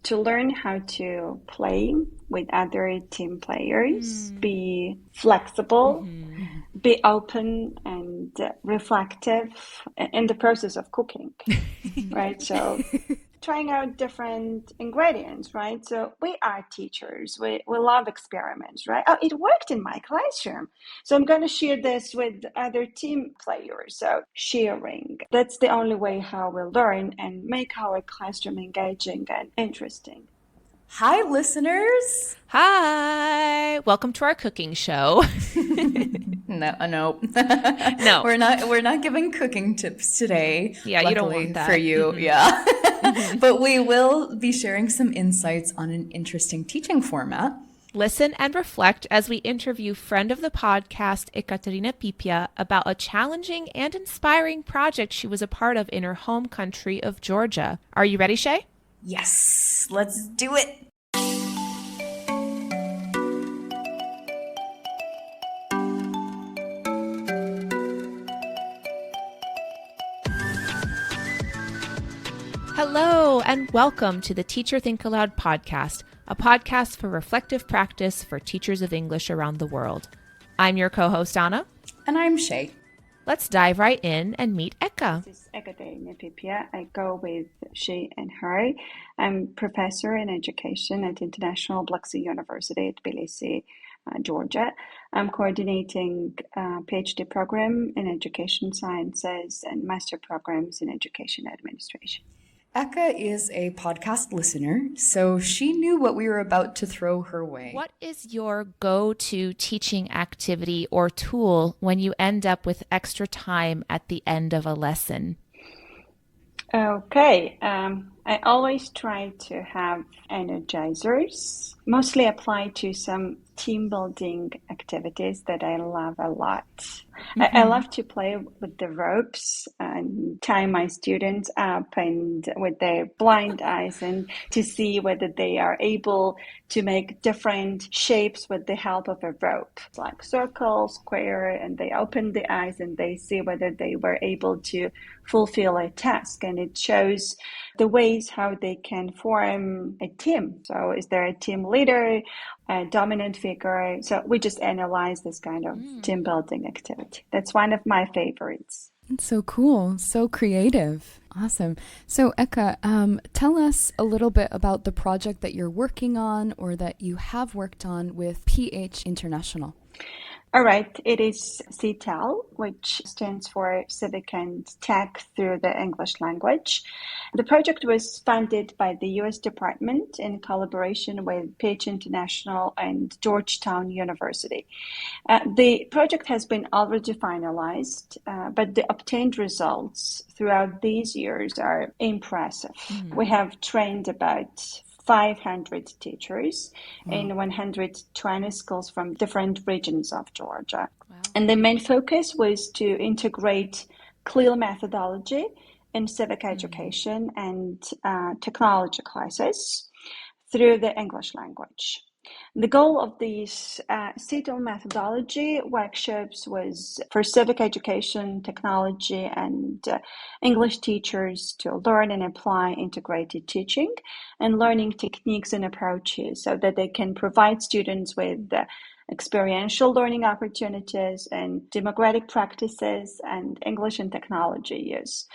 to learn how to play with other team players, be flexible, be open and reflective in the process of cooking, right? So trying out different ingredients, right? So we are teachers. We love experiments, right? Oh, it worked in my classroom. So I'm going to share this with other team players. So sharing, that's the only way how we learn and make our classroom engaging and interesting. Hi, listeners. Hi. Welcome to our cooking show. No. No. We're not giving cooking tips today. Yeah, luckily you don't want that. for you. Yeah. But we will be sharing some insights on an interesting teaching format. Listen and reflect as we interview friend of the podcast, Ekaterina Pipia, about a challenging and inspiring project she was a part of in her home country of Georgia. Are you ready, Shey? Yes, let's do it. Hello, and welcome to the Teacher Think-Aloud podcast, a podcast for reflective practice for teachers of English around the world. I'm your co-host, Anna. And I'm Shey. Let's dive right in and meet Eka. This is Ekaterina Pipia. I go with she and her. I'm professor in education at International Tbilisi University at Tbilisi, Georgia. I'm coordinating a PhD program in education sciences and master programs in education administration. Eka is a podcast listener, so she knew what we were about to throw her way. What is your go-to teaching activity or tool when you end up with extra time at the end of a lesson? Okay, I always try to have energizers, mostly apply to some team building activities that I love a lot. I love to play with the ropes and tie my students up and with their blind eyes and to see whether they are able to make different shapes with the help of a rope, like circle, square, and they open the eyes and they see whether they were able to fulfill a task. And it shows the ways how they can form a team. So is there a team leader, a dominant figure? So we just analyze this kind of team building activity. That's one of my favorites. It's so cool. So creative. Awesome. So Eka, tell us a little bit about the project that you're working on or that you have worked on with PH International. All right, it is CLIL, which stands for Civic and Tech through the English language. The project was funded by the U.S. Department in collaboration with PH International and Georgetown University. The project has been already finalized, but the obtained results throughout these years are impressive. We have trained about 500 teachers in 120 schools from different regions of Georgia. Wow. And the main focus was to integrate CLIL methodology in civic education and technology classes through the English language. The goal of these CLIL methodology workshops was for civic education, technology, and English teachers to learn and apply integrated teaching and learning techniques and approaches so that they can provide students with experiential learning opportunities and democratic practices and English and technology use.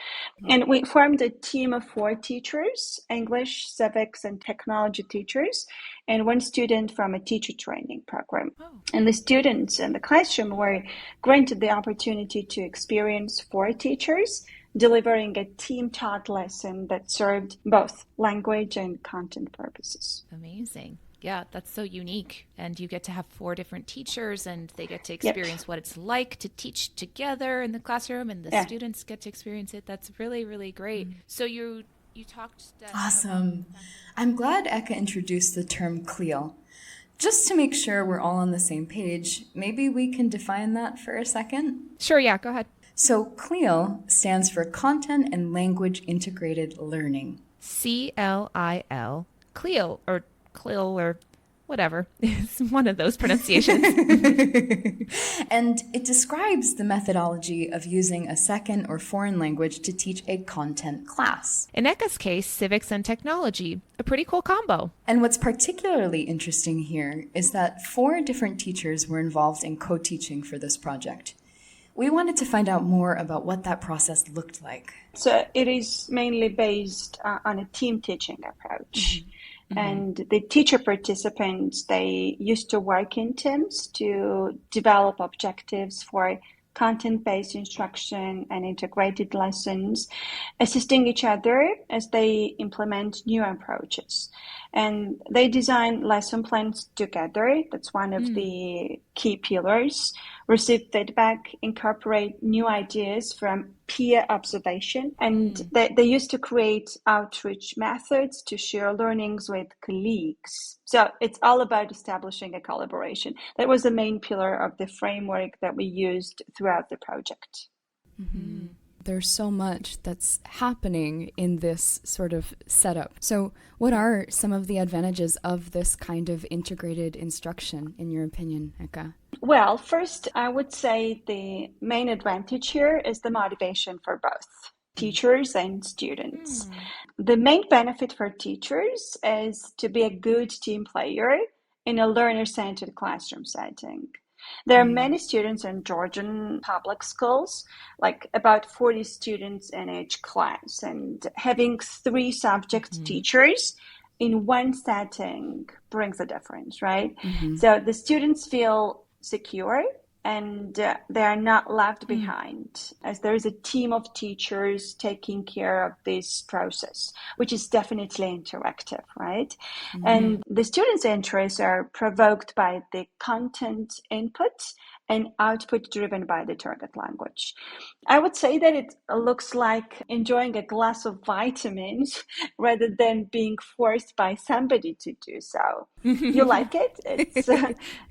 And we formed a team of 4 teachers, English, civics, and technology teachers, and 1 student from a teacher training program. And the students in the classroom were granted the opportunity to experience 4 teachers delivering a team-taught lesson that served both language and content purposes. Amazing. Yeah, that's so unique. And you get to have 4 different teachers and they get to experience what it's like to teach together in the classroom and the students get to experience it. That's really, really great. So you talked... Awesome. I'm glad Eka introduced the term CLIL. Just to make sure we're all on the same page, maybe we can define that for a second? Sure, yeah, go ahead. So CLIL stands for Content and Language Integrated Learning. CLIL. CLIL or whatever. It's one of those pronunciations. And it describes the methodology of using a second or foreign language to teach a content class. In Eka's case, civics and technology, a pretty cool combo. And what's particularly interesting here is that 4 different teachers were involved in co-teaching for this project. We wanted to find out more about what that process looked like. So it is mainly based on a team teaching approach. And the teacher participants, they used to work in teams to develop objectives for content-based instruction and integrated lessons, assisting each other as they implement new approaches. And they design lesson plans together. That's one of the key pillars. Receive feedback, incorporate new ideas from peer observation. And they used to create outreach methods to share learnings with colleagues. So it's all about establishing a collaboration. That was the main pillar of the framework that we used throughout the project. There's so much that's happening in this sort of setup. So what are some of the advantages of this kind of integrated instruction, in your opinion, Eka? Well, first, I would say the main advantage here is the motivation for both teachers and students. The main benefit for teachers is to be a good team player in a learner-centered classroom setting. There are many students in Georgian public schools, like about 40 students in each class, and having 3 subject teachers in one setting brings a difference, right? So the students feel secure and they are not left behind, as there is a team of teachers taking care of this process, which is definitely interactive, right? And the students' interests are provoked by the content input and output driven by the target language. I would say that it looks like enjoying a glass of vitamins rather than being forced by somebody to do so. You like it?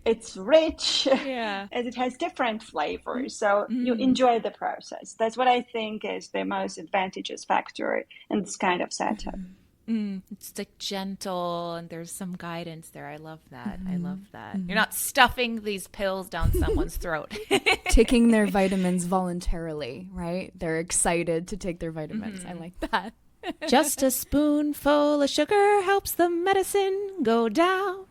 It's rich, as it has different flavors, so you enjoy the process. That's what I think is the most advantageous factor in this kind of setup. It's like gentle and there's some guidance there. I love that. I love that. You're not stuffing these pills down someone's throat. Taking their vitamins voluntarily, right? They're excited to take their vitamins. I like that. Just a spoonful of sugar helps the medicine go down.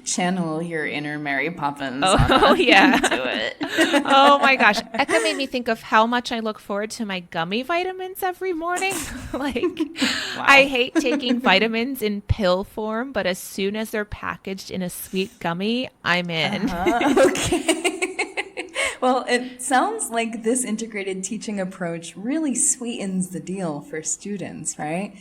Channel your inner Mary Poppins. Oh yeah. Do it. Oh my gosh. Eka made me think of how much I look forward to my gummy vitamins every morning. I hate taking vitamins in pill form, but as soon as they're packaged in a sweet gummy, I'm in. Okay. Well, it sounds like this integrated teaching approach really sweetens the deal for students, right?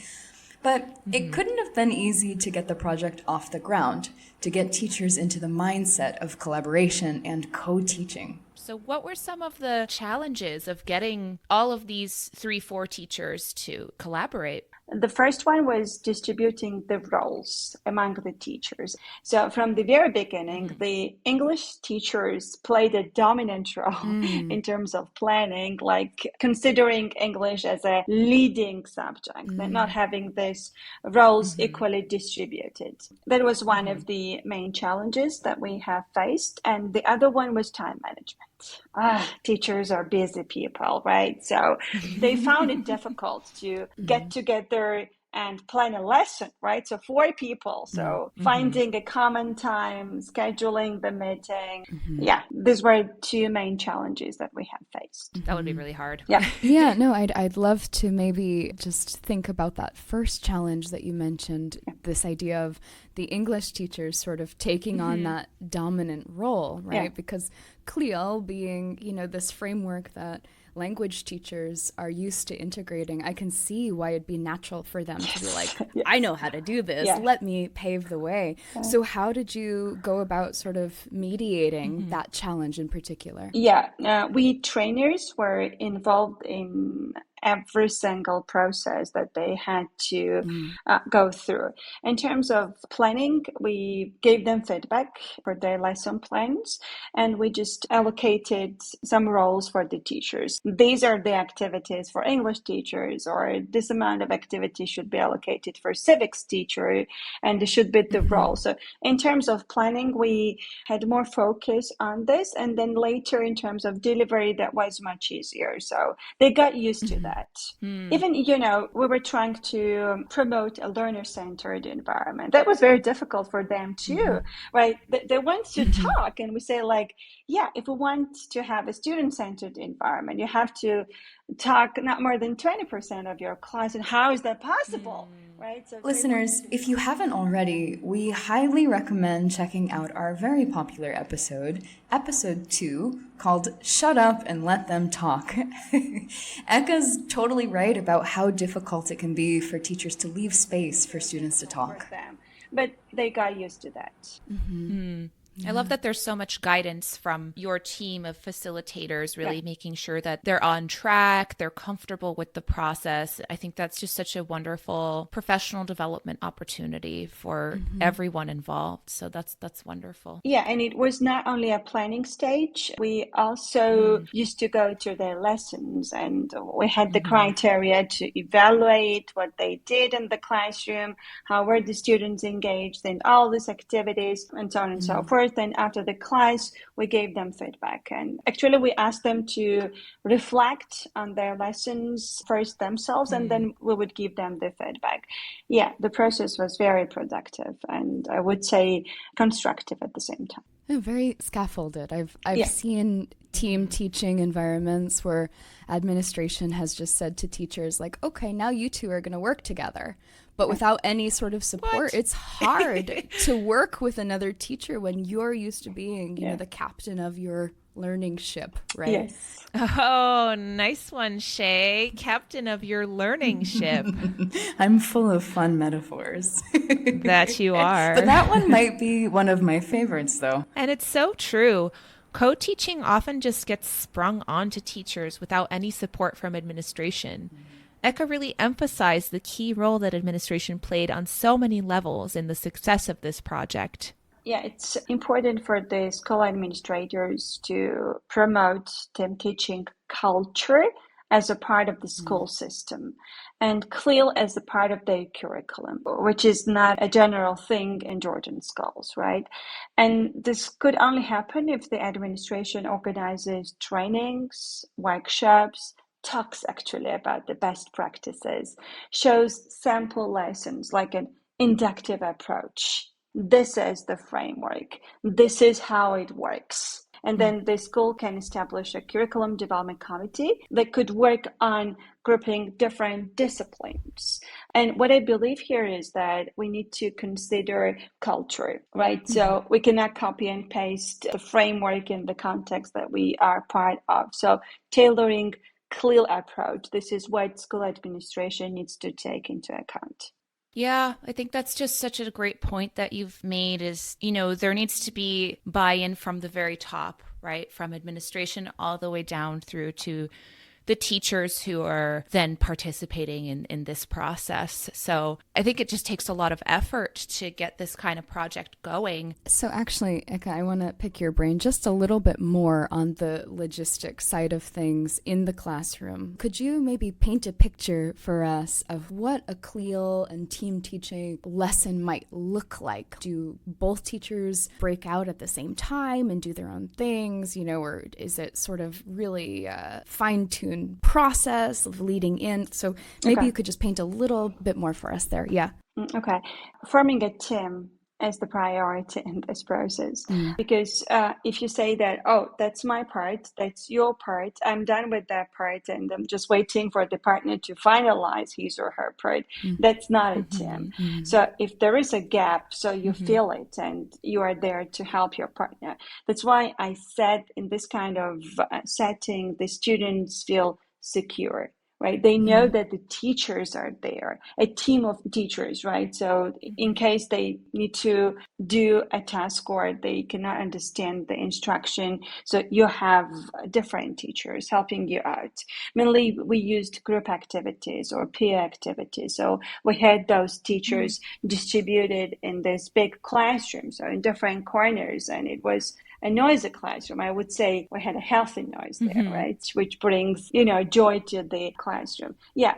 But it couldn't have been easy to get the project off the ground, to get teachers into the mindset of collaboration and co-teaching. So what were some of the challenges of getting all of these 3-4 teachers to collaborate? The first one was distributing the roles among the teachers. So from the very beginning, the English teachers played a dominant role in terms of planning, like considering English as a leading subject and not having these roles equally distributed. That was one of the main challenges that we have faced. And the other one was time management. Teachers are busy people, right? So they found it difficult to get together and plan a lesson, right? So 4 people. So finding a common time, scheduling the meeting. Yeah, these were 2 main challenges that we have faced. That would be really hard. Yeah. Yeah, no, I'd love to maybe just think about that first challenge that you mentioned, this idea of the English teachers sort of taking on that dominant role, right? Yeah. Because CLIL being, this framework that language teachers are used to integrating, I can see why it'd be natural for them to be like, I know how to do this. Let me pave the way. So how did you go about sort of mediating that challenge in particular? Yeah, we trainers were involved in every single process that they had to go through. In terms of planning, we gave them feedback for their lesson plans, and we just allocated some roles for the teachers. These are the activities for English teachers, or this amount of activity should be allocated for civics teacher, and this should be the role. So in terms of planning, we had more focus on this, and then later in terms of delivery, that was much easier. So they got used to that. Even, we were trying to promote a learner-centered environment. That was very difficult for them too, right? They want to talk, and we say like, yeah, if we want to have a student-centered environment, you have to talk not more than 20% of your class. And how is that possible? Right? So listeners, if you haven't already, we highly recommend checking out our very popular episode 2, called Shut Up and Let Them Talk. Eka's totally right about how difficult it can be for teachers to leave space for students to talk. But they got used to that. I love that there's so much guidance from your team of facilitators, really making sure that they're on track, they're comfortable with the process. I think that's just such a wonderful professional development opportunity for everyone involved. So that's wonderful. Yeah, and it was not only a planning stage. We also used to go to their lessons, and we had the criteria to evaluate what they did in the classroom, how were the students engaged in all these activities, and so on and so forth. And after the class, we gave them feedback. And actually, we asked them to reflect on their lessons first themselves, and then we would give them the feedback. Yeah, the process was very productive, and I would say constructive at the same time. Yeah, very scaffolded. I've seen team teaching environments where administration has just said to teachers like, okay, now you two are going to work together. But without any sort of support, it's hard to work with another teacher when you're used to being, the captain of your learning ship, right? Yes. Oh, nice one, Shey. Captain of your learning ship. I'm full of fun metaphors. That you are. But that one might be one of my favorites, though. And it's so true. Co-teaching often just gets sprung onto teachers without any support from administration. Eka really emphasized the key role that administration played on so many levels in the success of this project. Yeah, it's important for the school administrators to promote team teaching culture as a part of the school system, and CLIL as a part of their curriculum, which is not a general thing in Georgian schools, right? And this could only happen if the administration organizes trainings, workshops, talks actually about the best practices, shows sample lessons like an inductive approach. This is the framework. This is how it works. And then the school can establish a curriculum development committee that could work on grouping different disciplines. And what I believe here is that we need to consider culture, right? So we cannot copy and paste the framework in the context that we are part of. So tailoring CLIL approach, this is what school administration needs to take into account. Yeah, I think that's just such a great point that you've made is, there needs to be buy-in from the very top, right? From administration all the way down through to the teachers who are then participating in this process. So I think it just takes a lot of effort to get this kind of project going. So actually, Eka, I want to pick your brain just a little bit more on the logistics side of things in the classroom. Could you maybe paint a picture for us of what a CLIL and team teaching lesson might look like? Do both teachers break out at the same time and do their own things, or is it sort of really fine-tuned process of leading in? So maybe you could just paint a little bit more for us there. Yeah. Okay. Forming a team is the priority in this process. Because if you say that, that's my part, that's your part, I'm done with that part, and I'm just waiting for the partner to finalize his or her part, that's not a team. So if there is a gap, so you feel it and you are there to help your partner. That's why I said in this kind of setting, the students feel secure, right? They know that the teachers are there, a team of teachers, right? So in case they need to do a task or they cannot understand the instruction, so you have different teachers helping you out. Mainly, we used group activities or peer activities. So we had those teachers distributed in this big classroom, so in different corners, and it was a noisy classroom. I would say we had a healthy noise there, right? Which brings, joy to the classroom. Yeah.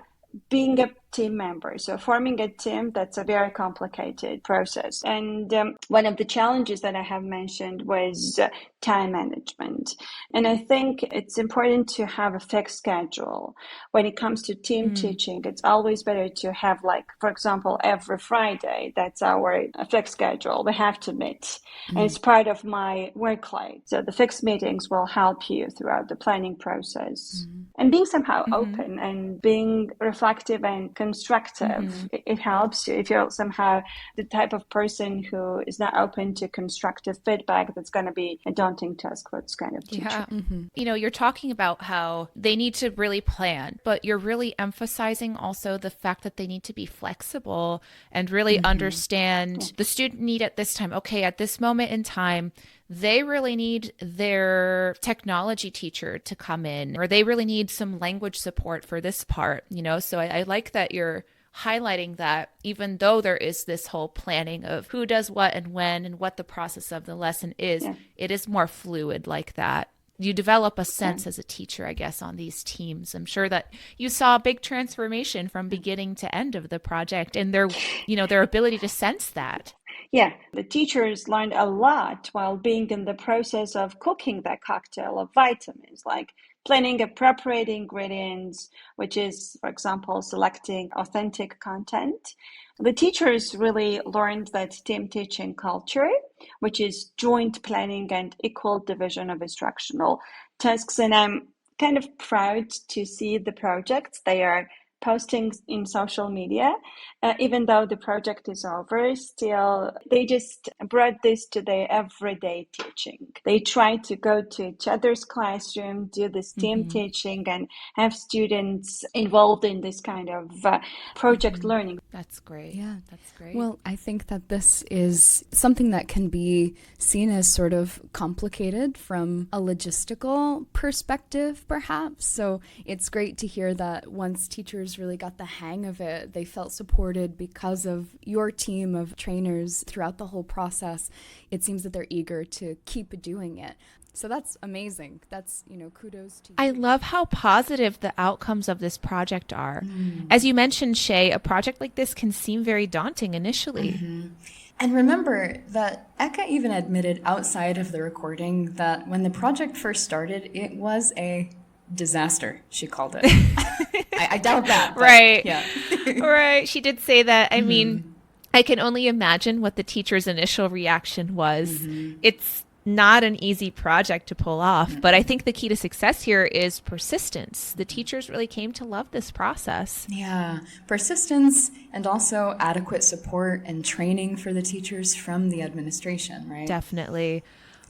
Being a team member, so forming a team, that's a very complicated process. And one of the challenges that I have mentioned was time management. And I think it's important to have a fixed schedule. When it comes to team teaching, it's always better to have, like, for example, every Friday, that's our fixed schedule. We have to meet. And it's part of my workload. So the fixed meetings will help you throughout the planning process. And being somehow open and being reflective and constructive, it helps you. If you're somehow the type of person who is not open to constructive feedback, that's going to be a daunting task for this kind of teacher. Yeah. You're talking about how they need to really plan, but you're really emphasizing also the fact that they need to be flexible and really understand the student need at this time. Okay, at this moment in time, they really need their technology teacher to come in, or they really need some language support for this part, So I like that you're highlighting that even though there is this whole planning of who does what and when and what the process of the lesson is, it is more fluid like that. You develop a sense as a teacher, I guess, on these teams. I'm sure that you saw a big transformation from beginning to end of the project and their ability to sense that. Yeah, the teachers learned a lot while being in the process of cooking that cocktail of vitamins, like planning appropriate ingredients, which is, for example, selecting authentic content. The teachers really learned that team teaching culture, which is joint planning and equal division of instructional tasks. And I'm kind of proud to see the projects they are posting in social media. Even though the project is over, still they just brought this to their everyday teaching. They try to go to each other's classroom, do this team teaching, and have students involved in this kind of project learning. That's great. Yeah, that's great. Well, I think that this is something that can be seen as sort of complicated from a logistical perspective, perhaps. So it's great to hear that once teachers really got the hang of it, they felt supported because of your team of trainers throughout the whole process. It seems that they're eager to keep doing it. So that's amazing. That's, kudos to you. I love how positive the outcomes of this project are. As you mentioned, Shey, a project like this can seem very daunting initially. And remember that Eka even admitted outside of the recording that when the project first started, it was a disaster, she called it. I doubt that. Right. Yeah. Right. She did say that. I mean, I can only imagine what the teacher's initial reaction was. It's not an easy project to pull off, but I think the key to success here is persistence. The teachers really came to love this process. Yeah, persistence and also adequate support and training for the teachers from the administration, right? Definitely.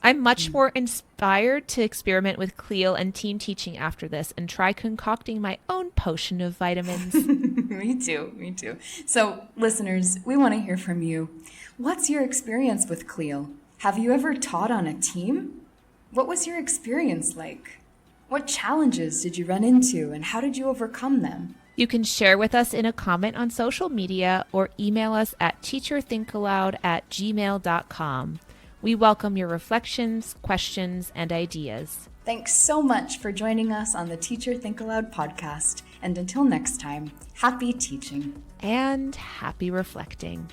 I'm much more inspired to experiment with CLIL and team teaching after this and try concocting my own potion of vitamins. Me too. So, listeners, we want to hear from you. What's your experience with CLIL? Have you ever taught on a team? What was your experience like? What challenges did you run into and how did you overcome them? You can share with us in a comment on social media or email us at teacherthinkaloud@gmail.com. We welcome your reflections, questions, and ideas. Thanks so much for joining us on the Teacher Think Aloud podcast. And until next time, happy teaching. And happy reflecting.